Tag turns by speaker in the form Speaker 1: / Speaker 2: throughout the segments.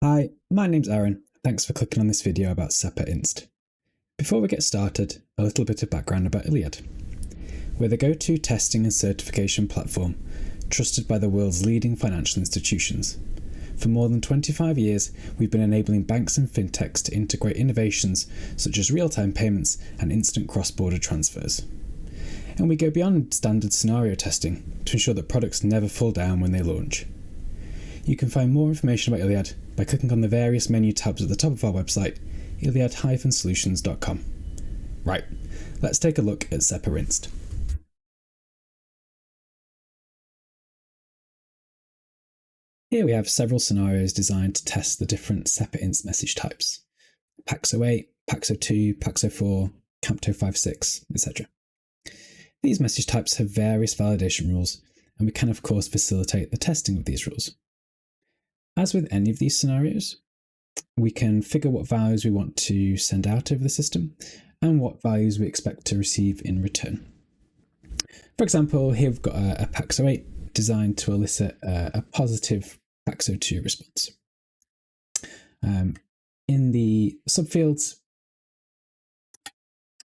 Speaker 1: Hi, my name's Aaron. Thanks for clicking on this video about SEPA Inst. Before we get started, a little bit of background about Iliad. We're the go-to testing and certification platform, trusted by the world's leading financial institutions. For more than 25 years, we've been enabling banks and fintechs to integrate innovations such as real-time payments and instant cross-border transfers. And we go beyond standard scenario testing to ensure that products never fall down when they launch. You can find more information about Iliad by clicking on the various menu tabs at the top of our website, iliad-solutions.com. Right, let's take a look at SEPA Inst. Here we have several scenarios designed to test the different SEPA Inst message types: PAX08, PAX02, PAX04, CAMP256, etc. These message types have various validation rules, and we can of course facilitate the testing of these rules. As with any of these scenarios, we can figure what values we want to send out over the system and what values we expect to receive in return. For example, here we've got a PAX08 designed to elicit a positive PAX02 response. In the subfields,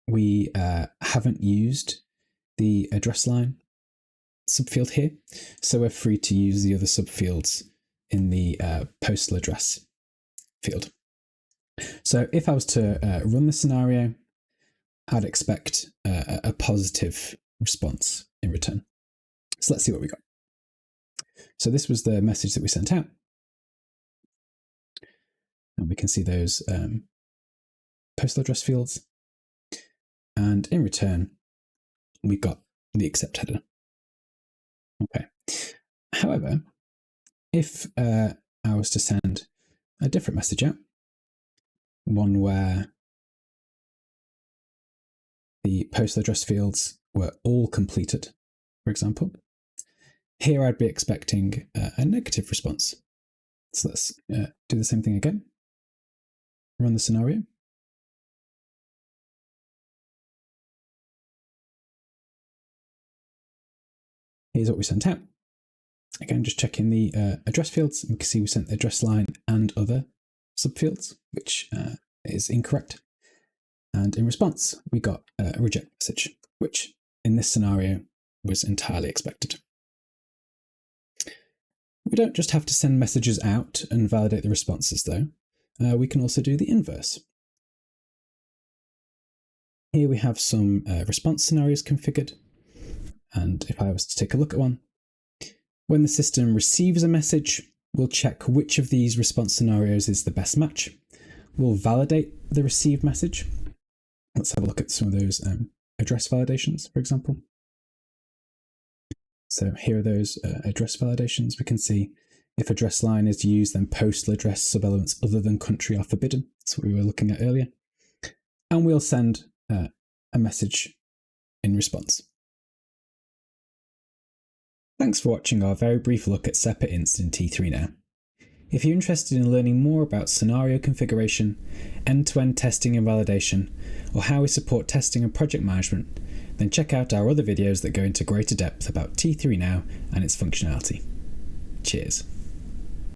Speaker 1: we haven't used the address line subfield here, so we're free to use the other subfields in the postal address field. So if I was to run the scenario, I'd expect a positive response in return. So let's see what we got. So this was the message that we sent out. And we can see those postal address fields. And in return, we got the accept header. Okay. However, if I was to send a different message out, one where the postal address fields were all completed, for example, here I'd be expecting a negative response. So let's do the same thing again. Run the scenario. Here's what we sent out. Again, just checking the address fields. We can see we sent the address line and other subfields, which is incorrect. And in response, we got a reject message, which in this scenario was entirely expected. We don't just have to send messages out and validate the responses though. We can also do the inverse. Here we have some response scenarios configured. And if I was to take a look at one, when the system receives a message, we'll check which of these response scenarios is the best match. We'll validate the received message. Let's have a look at some of those address validations, for example. So here are those address validations. We can see if address line is used, then postal address subelements other than country are forbidden. That's what we were looking at earlier. And we'll send a message in response. Thanks for watching our very brief look at SEPA Inst in T3 Now. If you're interested in learning more about scenario configuration, end-to-end testing and validation, or how we support testing and project management, then check out our other videos that go into greater depth about T3 Now and its functionality. Cheers.